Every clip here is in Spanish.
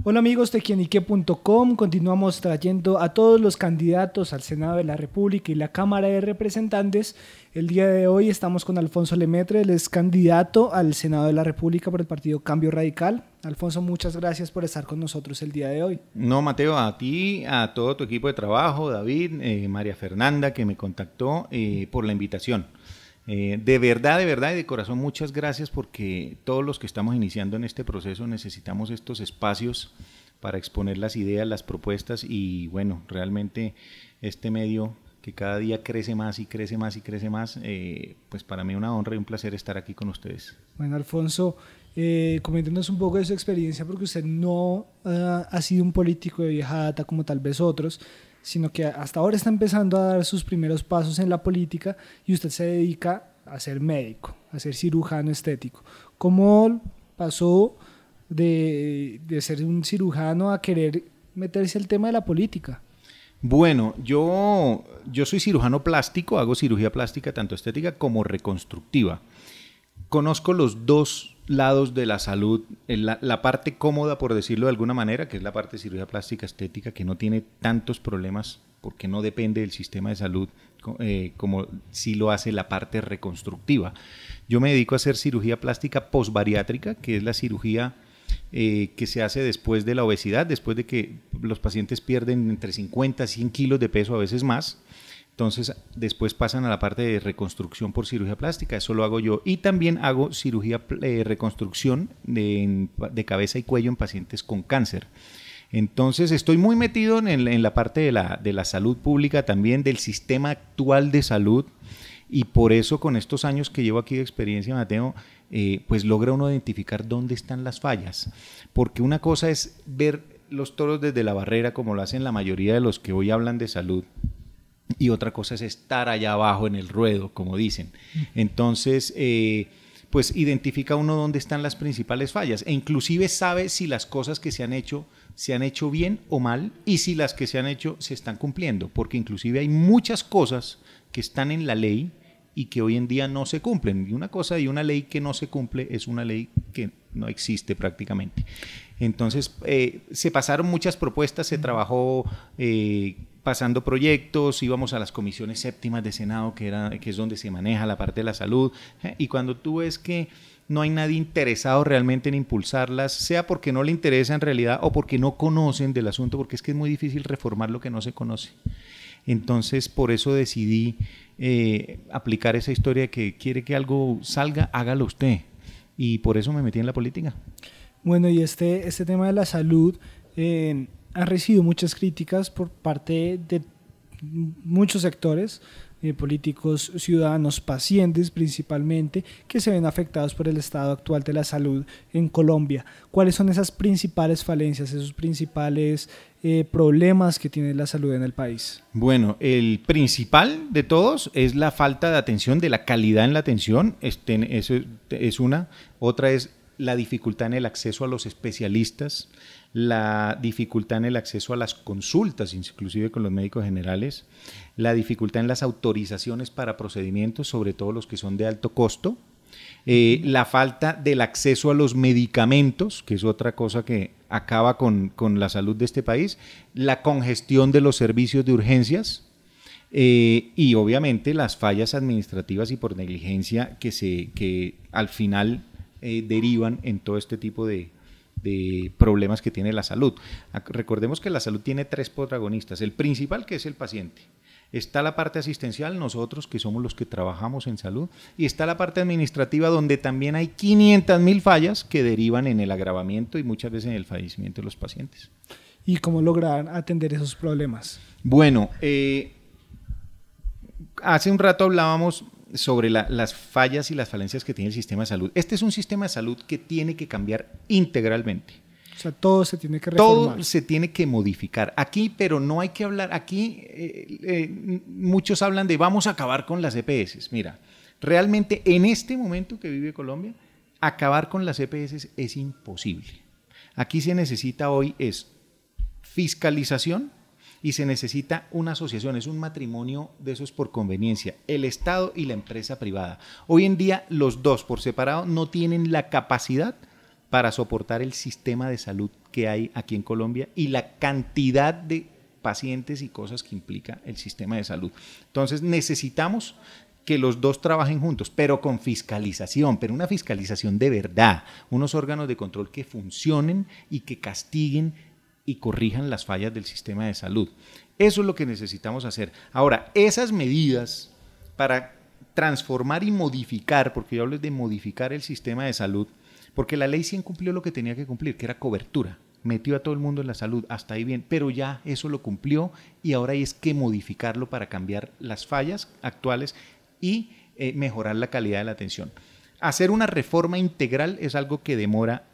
Hola amigos de quienique.com, continuamos trayendo a todos los candidatos al Senado de la República y la Cámara de Representantes. El día de hoy estamos con Alfonso Lemaitre, él es candidato al Senado de la República por el partido Cambio Radical. Alfonso, muchas gracias por estar con nosotros el día de hoy. No, Mateo, a ti, a todo tu equipo de trabajo, David, María Fernanda, que me contactó por la invitación. De verdad y de corazón, muchas gracias, porque todos los que estamos iniciando en este proceso necesitamos estos espacios para exponer las ideas, las propuestas y bueno, realmente este medio que cada día crece más y crece más y crece más, pues para mí una honra y un placer estar aquí con ustedes. Bueno, Alfonso, coméntenos un poco de su experiencia, porque usted no ha sido un político de vieja data como tal vez otros, sino que hasta ahora está empezando a dar sus primeros pasos en la política y usted se dedica a ser médico, a ser cirujano estético. ¿Cómo pasó de ser un cirujano a querer meterse al tema de la política? Bueno, yo soy cirujano plástico, hago cirugía plástica tanto estética como reconstructiva. Conozco los dos lados de la salud, la parte cómoda, por decirlo de alguna manera, que es la parte de cirugía plástica estética, que no tiene tantos problemas porque no depende del sistema de salud como sí lo hace la parte reconstructiva. Yo me dedico a hacer cirugía plástica posbariátrica, que es la cirugía que se hace después de la obesidad, después de que los pacientes pierden entre 50 y 100 kilos de peso, a veces más. Entonces, después pasan a la parte de reconstrucción por cirugía plástica, eso lo hago yo. Y también hago cirugía reconstrucción de cabeza y cuello en pacientes con cáncer. Entonces, estoy muy metido en la parte de la salud pública también, del sistema actual de salud. Y por eso, con estos años que llevo aquí de experiencia, Mateo, pues logra uno identificar dónde están las fallas. Porque una cosa es ver los toros desde la barrera, como lo hacen la mayoría de los que hoy hablan de salud, y otra cosa es estar allá abajo en el ruedo, como dicen. Entonces, pues identifica uno dónde están las principales fallas e inclusive sabe si las cosas que se han hecho bien o mal, y si las que se han hecho se están cumpliendo, porque inclusive hay muchas cosas que están en la ley y que hoy en día no se cumplen. Y una cosa y una ley que no se cumple es una ley que no existe prácticamente. Entonces, se pasaron muchas propuestas, se trabajó pasando proyectos, íbamos a las comisiones séptimas de Senado, que es donde se maneja la parte de la salud, y cuando tú ves que no hay nadie interesado realmente en impulsarlas, sea porque no le interesa en realidad o porque no conocen del asunto, porque es que es muy difícil reformar lo que no se conoce. Entonces, por eso decidí aplicar esa historia de que quiere que algo salga, hágalo usted, y por eso me metí en la política. Bueno, y este tema de la salud ha recibido muchas críticas por parte de muchos sectores, políticos, ciudadanos, pacientes principalmente, que se ven afectados por el estado actual de la salud en Colombia. ¿Cuáles son esas principales falencias, esos principales problemas que tiene la salud en el país? Bueno, el principal de todos es la falta de atención, de la calidad en la atención. Eso es una. Otra es la dificultad en el acceso a los especialistas, la dificultad en el acceso a las consultas, inclusive con los médicos generales, la dificultad en las autorizaciones para procedimientos, sobre todo los que son de alto costo, la falta del acceso a los medicamentos, que es otra cosa que acaba con la salud de este país, la congestión de los servicios de urgencias, y obviamente las fallas administrativas y por negligencia que al final derivan en todo este tipo de problemas que tiene la salud. Recordemos que la salud tiene tres protagonistas. El principal, que es el paciente. Está la parte asistencial, nosotros que somos los que trabajamos en salud, y está la parte administrativa, donde también hay 500.000 fallas que derivan en el agravamiento y muchas veces en el fallecimiento de los pacientes. ¿Y cómo lograr atender esos problemas? Bueno, hace un rato hablábamos sobre las fallas y las falencias que tiene el sistema de salud. Este es un sistema de salud que tiene que cambiar integralmente. O sea, todo se tiene que reformar. Todo se tiene que modificar. Aquí, pero no hay que hablar, aquí muchos hablan de vamos a acabar con las EPS. Mira, realmente en este momento que vive Colombia, acabar con las EPS es imposible. Aquí se necesita hoy es fiscalización, y se necesita una asociación, es un matrimonio de esos por conveniencia, el Estado y la empresa privada. Hoy en día los dos por separado no tienen la capacidad para soportar el sistema de salud que hay aquí en Colombia y la cantidad de pacientes y cosas que implica el sistema de salud. Entonces necesitamos que los dos trabajen juntos, pero con fiscalización, pero una fiscalización de verdad, unos órganos de control que funcionen y que castiguen y corrijan las fallas del sistema de salud. Eso es lo que necesitamos hacer. Ahora, esas medidas para transformar y modificar, porque yo hablo de modificar el sistema de salud, porque la ley 100 cumplió lo que tenía que cumplir, que era cobertura, metió a todo el mundo en la salud, hasta ahí bien, pero ya eso lo cumplió y ahora hay que modificarlo para cambiar las fallas actuales y mejorar la calidad de la atención. Hacer una reforma integral es algo que demora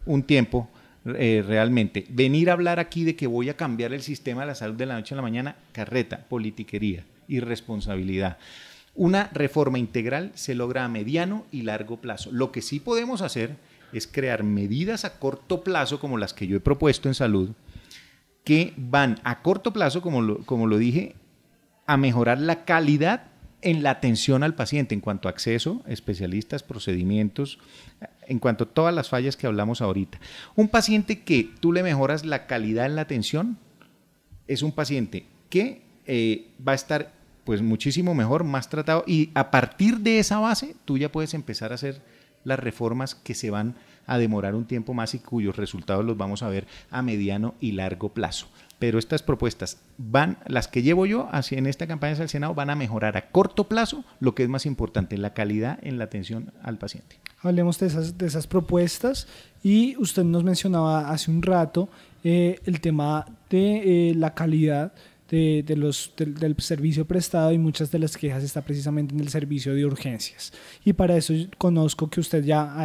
un tiempo realmente. Venir a hablar aquí de que voy a cambiar el sistema de la salud de la noche a la mañana, carreta, politiquería, irresponsabilidad. Una reforma integral se logra a mediano y largo plazo. Lo que sí podemos hacer es crear medidas a corto plazo, como las que yo he propuesto en salud, que van a corto plazo, como lo dije, a mejorar la calidad en la atención al paciente en cuanto a acceso, especialistas, procedimientos, en cuanto a todas las fallas que hablamos ahorita. Un paciente que tú le mejoras la calidad en la atención es un paciente que va a estar pues muchísimo mejor, más tratado, y a partir de esa base tú ya puedes empezar a hacer las reformas que se van a demorar un tiempo más y cuyos resultados los vamos a ver a mediano y largo plazo. Pero estas propuestas las que llevo yo en esta campaña hacia el Senado, van a mejorar a corto plazo lo que es más importante, la calidad en la atención al paciente. Hablemos de esas propuestas, y usted nos mencionaba hace un rato el tema de la calidad del servicio prestado, y muchas de las quejas está precisamente en el servicio de urgencias, y para eso conozco que usted ya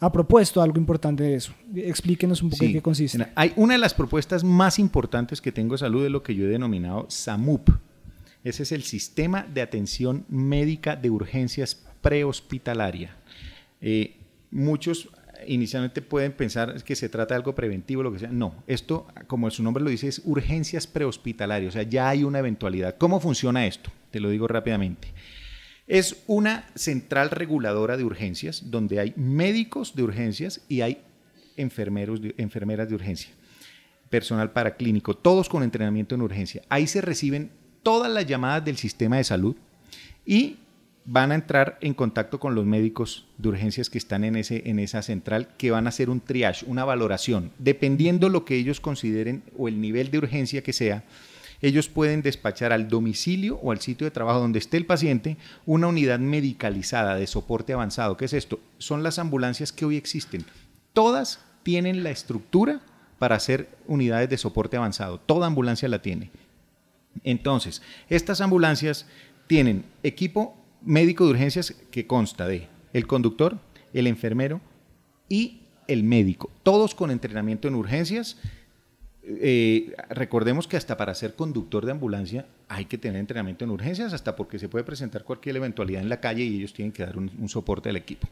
ha propuesto algo importante de eso. Explíquenos un poco en qué consiste. Hay una de las propuestas más importantes que tengo de salud, es lo que yo he denominado SAMUP. Ese es el Sistema de Atención Médica de Urgencias Prehospitalaria. Muchos inicialmente pueden pensar que se trata de algo preventivo, lo que sea. No, esto, como su nombre lo dice, es urgencias prehospitalarias, o sea, ya hay una eventualidad. ¿Cómo funciona esto? Te lo digo rápidamente. Es una central reguladora de urgencias donde hay médicos de urgencias y hay enfermeras de urgencia, personal paraclínico, todos con entrenamiento en urgencia. Ahí se reciben todas las llamadas del sistema de salud y van a entrar en contacto con los médicos de urgencias que están en esa central, que van a hacer un triage, una valoración. Dependiendo lo que ellos consideren o el nivel de urgencia que sea, ellos pueden despachar al domicilio o al sitio de trabajo donde esté el paciente una unidad medicalizada de soporte avanzado. ¿Qué es esto? Son las ambulancias que hoy existen. Todas tienen la estructura para hacer unidades de soporte avanzado. Toda ambulancia la tiene. Entonces, estas ambulancias tienen equipo médico de urgencias que consta de el conductor, el enfermero y el médico. Todos con entrenamiento en urgencias. Recordemos que hasta para ser conductor de ambulancia hay que tener entrenamiento en urgencias, hasta porque se puede presentar cualquier eventualidad en la calle y ellos tienen que dar un soporte al equipo.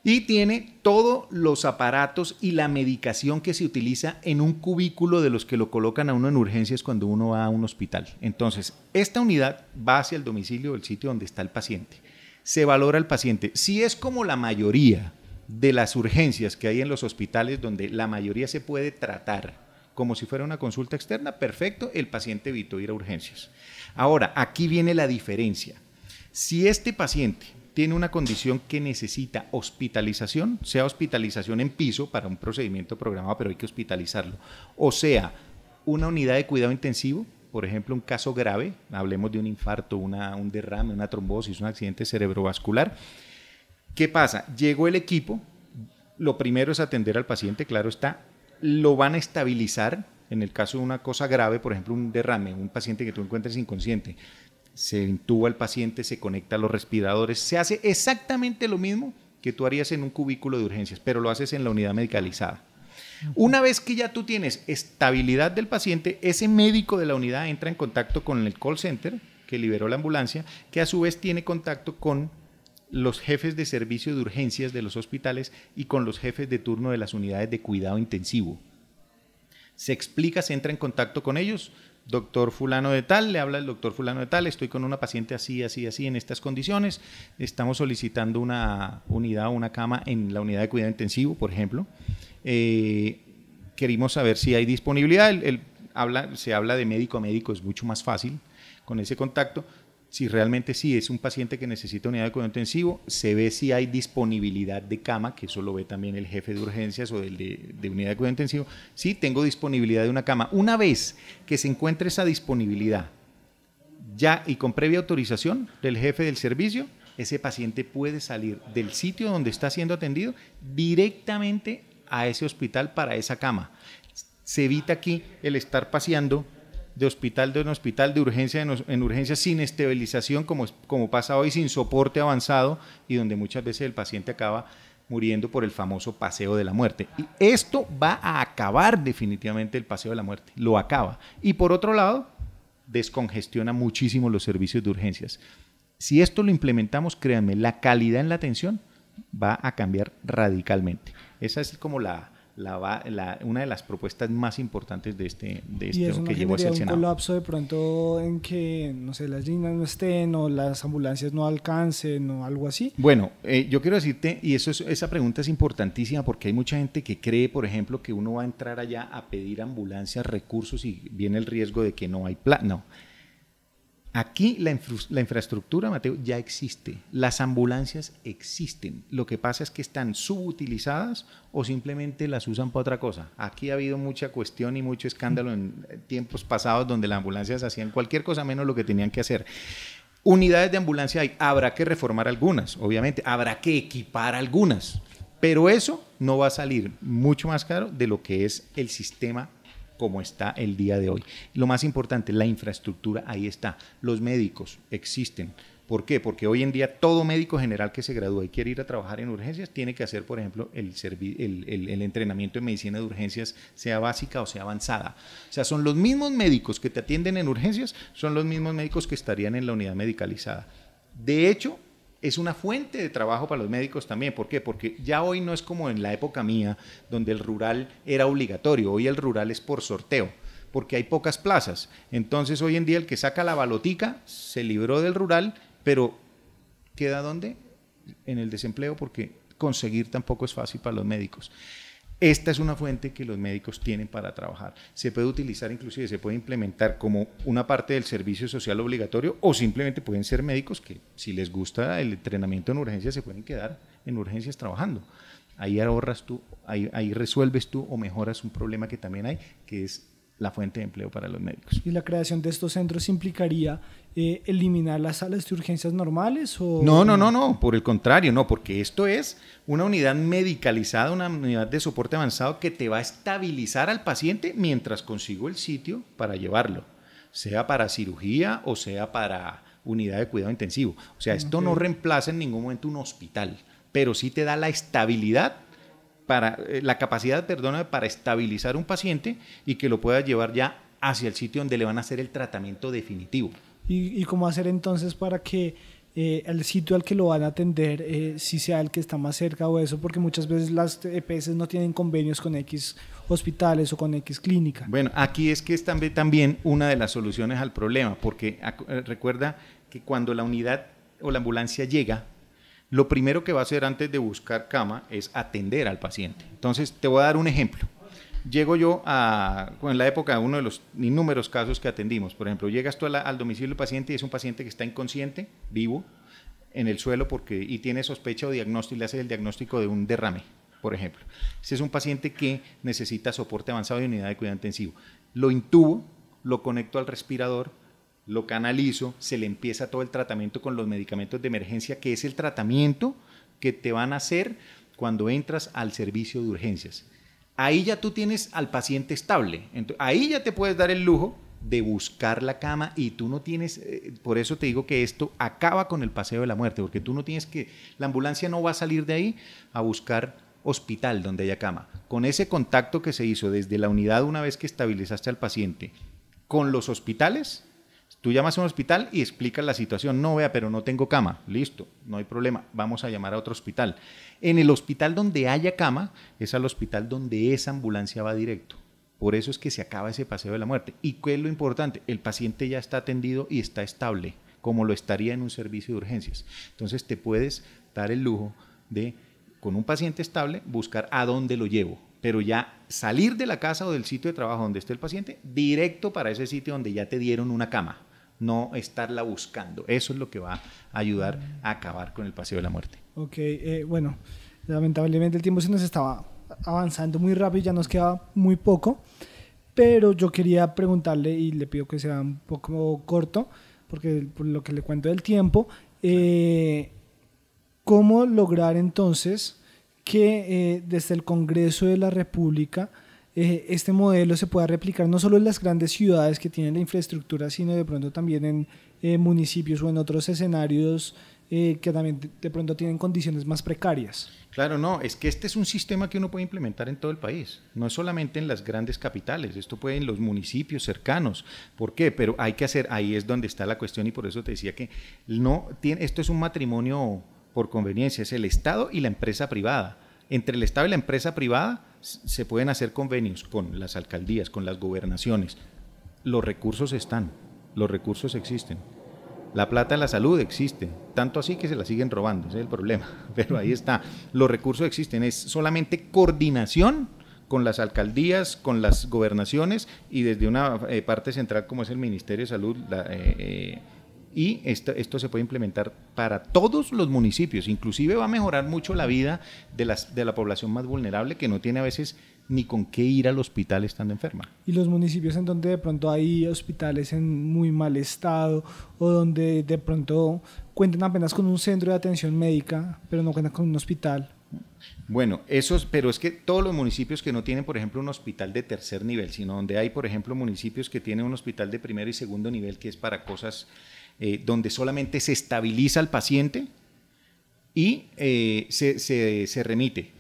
Y tiene todos los aparatos y la medicación que se utiliza en un cubículo de los que lo colocan a uno en urgencias cuando uno va a un hospital. Entonces, esta unidad va hacia el domicilio, el sitio donde está el paciente. Se valora al paciente. Si es como la mayoría de las urgencias que hay en los hospitales, donde la mayoría se puede tratar como si fuera una consulta externa, perfecto, el paciente evitó ir a urgencias. Ahora, aquí viene la diferencia. Si este paciente tiene una condición que necesita hospitalización, sea hospitalización en piso para un procedimiento programado, pero hay que hospitalizarlo, o sea, una unidad de cuidado intensivo, por ejemplo, un caso grave, hablemos de un infarto, un derrame, una trombosis, un accidente cerebrovascular. ¿Qué pasa? Llegó el equipo, lo primero es atender al paciente, claro está, lo van a estabilizar. En el caso de una cosa grave, por ejemplo, un derrame, un paciente que tú encuentres inconsciente, se intuba al paciente, se conecta a los respiradores, se hace exactamente lo mismo que tú harías en un cubículo de urgencias, pero lo haces en la unidad medicalizada. Una vez que ya tú tienes estabilidad del paciente, ese médico de la unidad entra en contacto con el call center que liberó la ambulancia, que a su vez tiene contacto con los jefes de servicio de urgencias de los hospitales y con los jefes de turno de las unidades de cuidado intensivo. Se explica, se entra en contacto con ellos, doctor fulano de tal, le habla el doctor fulano de tal, estoy con una paciente así, así, así, en estas condiciones, estamos solicitando una unidad o una cama en la unidad de cuidado intensivo, por ejemplo. Queremos saber si hay disponibilidad, se habla de médico a médico, es mucho más fácil con ese contacto. Si realmente sí es un paciente que necesita unidad de cuidado intensivo, se ve si hay disponibilidad de cama, que eso lo ve también el jefe de urgencias o del de unidad de cuidado intensivo. Sí, tengo disponibilidad de una cama. Una vez que se encuentre esa disponibilidad ya y con previa autorización del jefe del servicio, ese paciente puede salir del sitio donde está siendo atendido directamente a ese hospital para esa cama. Se evita aquí el estar paseando de hospital de urgencia en urgencia sin estabilización, como pasa hoy, sin soporte avanzado, y donde muchas veces el paciente acaba muriendo por el famoso paseo de la muerte. Y esto va a acabar definitivamente el paseo de la muerte, lo acaba. Y por otro lado, descongestiona muchísimo los servicios de urgencias. Si esto lo implementamos, créanme, la calidad en la atención va a cambiar radicalmente. Esa es como una de las propuestas más importantes de esto que llevó hacia el Senado. Un colapso de pronto en que, no sé, las líneas no estén o las ambulancias no alcancen o algo así. Bueno, yo quiero decirte, y esa pregunta es importantísima porque hay mucha gente que cree, por ejemplo, que uno va a entrar allá a pedir ambulancias, recursos y viene el riesgo de que no hay plan. No. Aquí la infraestructura, Mateo, ya existe. Las ambulancias existen. Lo que pasa es que están subutilizadas o simplemente las usan para otra cosa. Aquí ha habido mucha cuestión y mucho escándalo en tiempos pasados donde las ambulancias hacían cualquier cosa menos lo que tenían que hacer. Unidades de ambulancia hay. Habrá que reformar algunas, obviamente. Habrá que equipar algunas. Pero eso no va a salir mucho más caro de lo que es el sistema como está el día de hoy. Lo más importante, la infraestructura, ahí está. Los médicos existen. ¿Por qué? Porque hoy en día todo médico general que se gradúa y quiere ir a trabajar en urgencias tiene que hacer, por ejemplo, el entrenamiento en medicina de urgencias, sea básica o sea avanzada. O sea, son los mismos médicos que te atienden en urgencias, son los mismos médicos que estarían en la unidad medicalizada. De hecho, es una fuente de trabajo para los médicos también. ¿Por qué? Porque ya hoy no es como en la época mía, donde el rural era obligatorio. Hoy el rural es por sorteo, porque hay pocas plazas. Entonces, hoy en día el que saca la balotica se libró del rural, pero ¿queda dónde? En el desempleo, porque conseguir tampoco es fácil para los médicos. Esta es una fuente que los médicos tienen para trabajar. Se puede utilizar, inclusive se puede implementar como una parte del servicio social obligatorio, o simplemente pueden ser médicos que, si les gusta el entrenamiento en urgencias, se pueden quedar en urgencias trabajando. Ahí ahorras tú, ahí resuelves tú o mejoras un problema que también hay, que es la fuente de empleo para los médicos. ¿Y la creación de estos centros implicaría eliminar las salas de urgencias normales? O... No, por el contrario, no, porque esto es una unidad medicalizada, una unidad de soporte avanzado que te va a estabilizar al paciente mientras consigo el sitio para llevarlo, sea para cirugía o sea para unidad de cuidado intensivo. O sea, esto no reemplaza en ningún momento un hospital, pero sí te da la estabilidad, la capacidad, para estabilizar un paciente y que lo pueda llevar ya hacia el sitio donde le van a hacer el tratamiento definitivo. ¿Y cómo hacer entonces para que el sitio al que lo van a atender si sea el que está más cerca o eso? Porque muchas veces las EPS no tienen convenios con X hospitales o con X clínica. Bueno, aquí es que es también una de las soluciones al problema, porque recuerda que cuando la unidad o la ambulancia llega, lo primero que va a hacer antes de buscar cama es atender al paciente. Entonces, te voy a dar un ejemplo. Llego yo en la época de uno de los innúmeros casos que atendimos. Por ejemplo, llegas tú al domicilio del paciente y es un paciente que está inconsciente, vivo, en el suelo y tiene sospecha o diagnóstico, le hace el diagnóstico de un derrame, por ejemplo. Ese es un paciente que necesita soporte avanzado de unidad de cuidado intensivo. Lo intubo, lo conecto al respirador, lo canalizo, se le empieza todo el tratamiento con los medicamentos de emergencia, que es el tratamiento que te van a hacer cuando entras al servicio de urgencias. Ahí ya tú tienes al paciente estable, entonces, ahí ya te puedes dar el lujo de buscar la cama y tú no tienes, por eso te digo que esto acaba con el paseo de la muerte, porque tú no tienes la ambulancia no va a salir de ahí a buscar hospital donde haya cama. Con ese contacto que se hizo desde la unidad una vez que estabilizaste al paciente con los hospitales, tú llamas a un hospital y explicas la situación. No, vea, pero no tengo cama. Listo, no hay problema. Vamos a llamar a otro hospital. En el hospital donde haya cama, es al hospital donde esa ambulancia va directo. Por eso es que se acaba ese paseo de la muerte. ¿Y qué es lo importante? El paciente ya está atendido y está estable, como lo estaría en un servicio de urgencias. Entonces te puedes dar el lujo de, con un paciente estable, buscar a dónde lo llevo, pero ya salir de la casa o del sitio de trabajo donde esté el paciente, directo para ese sitio donde ya te dieron una cama, no estarla buscando. Eso es lo que va a ayudar a acabar con el paseo de la muerte. Ok, bueno, lamentablemente el tiempo se nos estaba avanzando muy rápido, ya nos queda muy poco, pero yo quería preguntarle, y le pido que sea un poco corto, porque por lo que le cuento del tiempo, ¿cómo lograr entonces que desde el Congreso de la República este modelo se pueda replicar no solo en las grandes ciudades que tienen la infraestructura, sino de pronto también en municipios o en otros escenarios que también de pronto tienen condiciones más precarias? Claro, no, es que este es un sistema que uno puede implementar en todo el país, no es solamente en las grandes capitales, esto puede en los municipios cercanos. ¿Por qué? Pero hay que hacer, ahí es donde está la cuestión, y por eso te decía que no tiene, esto es un matrimonio por conveniencia, es el Estado y la empresa privada. Entre el Estado y la empresa privada se pueden hacer convenios con las alcaldías, con las gobernaciones. Los recursos están, los recursos existen. La plata en la salud existe, tanto así que se la siguen robando, ese es el problema, pero ahí está, los recursos existen, es solamente coordinación con las alcaldías, con las gobernaciones y desde una parte central como es el Ministerio de Salud, y esto se puede implementar para todos los municipios, inclusive va a mejorar mucho la vida de la población más vulnerable que no tiene a veces ni con qué ir al hospital estando enferma. Y los municipios en donde de pronto hay hospitales en muy mal estado o donde de pronto cuentan apenas con un centro de atención médica, pero no cuentan con un hospital. Bueno, pero es que todos los municipios que no tienen, por ejemplo, un hospital de tercer nivel, sino donde hay, por ejemplo, municipios que tienen un hospital de primero y segundo nivel, que es para cosas donde solamente se estabiliza al paciente y se remite.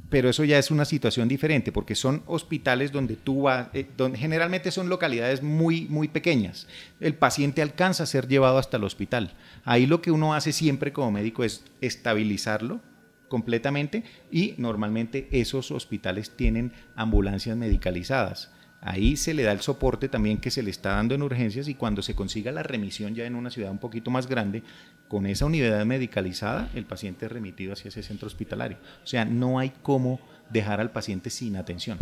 Pero eso ya es una situación diferente, porque son hospitales donde tú vas, donde generalmente son localidades muy, muy pequeñas. El paciente alcanza a ser llevado hasta el hospital. Ahí lo que uno hace siempre como médico es estabilizarlo completamente, y normalmente esos hospitales tienen ambulancias medicalizadas. Ahí se le da el soporte también que se le está dando en urgencias, y cuando se consiga la remisión ya en una ciudad un poquito más grande, con esa unidad medicalizada, el paciente es remitido hacia ese centro hospitalario. O sea, no hay cómo dejar al paciente sin atención.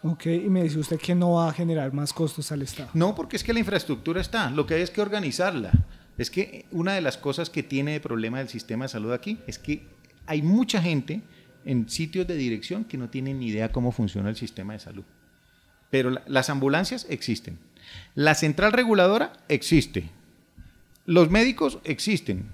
Ok, y me dice usted que no va a generar más costos al Estado. No, porque es que la infraestructura está, lo que hay es que organizarla. Es que una de las cosas que tiene de problema el sistema de salud aquí es que hay mucha gente en sitios de dirección que no tienen ni idea cómo funciona el sistema de salud. Pero las ambulancias existen, la central reguladora existe, los médicos existen,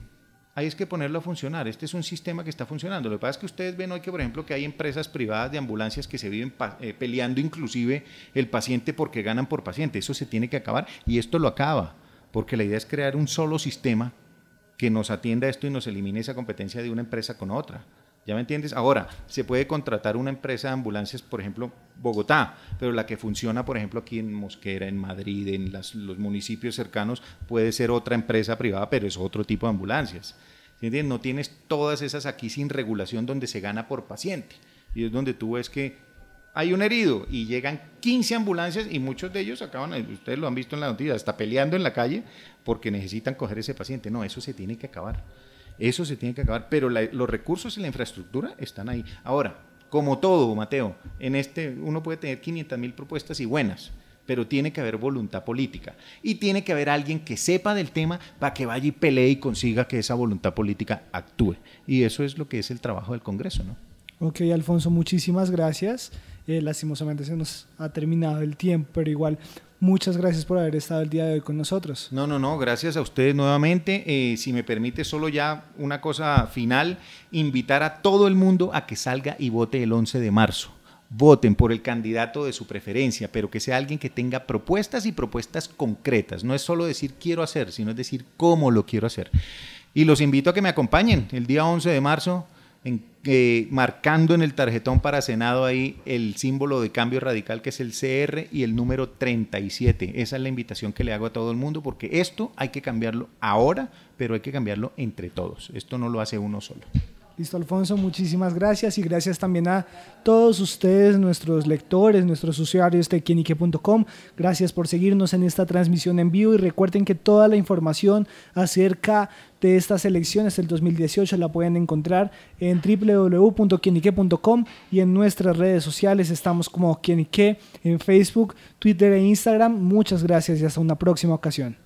ahí es que ponerlo a funcionar. Este es un sistema que está funcionando. Lo que pasa es que ustedes ven hoy que, por ejemplo, que hay empresas privadas de ambulancias que se viven peleando inclusive el paciente porque ganan por paciente. Eso se tiene que acabar, y esto lo acaba, porque la idea es crear un solo sistema que nos atienda esto y nos elimine esa competencia de una empresa con otra. ¿Ya me entiendes? Ahora, se puede contratar una empresa de ambulancias, por ejemplo, Bogotá, pero la que funciona, por ejemplo, aquí en Mosquera, en Madrid, en los municipios cercanos, puede ser otra empresa privada, pero es otro tipo de ambulancias. ¿Sí entiendes? No tienes todas esas aquí sin regulación donde se gana por paciente. Y es donde tú ves que hay un herido y llegan 15 ambulancias y muchos de ellos acaban, ustedes lo han visto en la noticia, hasta peleando en la calle porque necesitan coger ese paciente. No, eso se tiene que acabar. Eso se tiene que acabar, pero los recursos y la infraestructura están ahí. Ahora, como todo, Mateo, uno puede tener 500.000 propuestas y buenas, pero tiene que haber voluntad política y tiene que haber alguien que sepa del tema para que vaya y pelee y consiga que esa voluntad política actúe. Y eso es lo que es el trabajo del Congreso, ¿no? Ok, Alfonso, muchísimas gracias. Lastimosamente se nos ha terminado el tiempo, pero igual muchas gracias por haber estado el día de hoy con nosotros. No, gracias a ustedes nuevamente. Si me permite, solo ya una cosa final, invitar a todo el mundo a que salga y vote el 11 de marzo. Voten por el candidato de su preferencia, pero que sea alguien que tenga propuestas y propuestas concretas. No es solo decir quiero hacer, sino es decir cómo lo quiero hacer. Y los invito a que me acompañen el día 11 de marzo, marcando en el tarjetón para Senado ahí el símbolo de Cambio Radical, que es el CR, y el número 37. Esa es la invitación que le hago a todo el mundo, porque esto hay que cambiarlo ahora, pero hay que cambiarlo entre todos. Esto no lo hace uno solo. Listo, Alfonso, muchísimas gracias y gracias también a todos ustedes, nuestros lectores, nuestros usuarios de quienique.com. Gracias por seguirnos en esta transmisión en vivo y recuerden que toda la información acerca de estas elecciones del 2018 la pueden encontrar en www.quienique.com y en nuestras redes sociales estamos como Quienique en Facebook, Twitter e Instagram. Muchas gracias y hasta una próxima ocasión.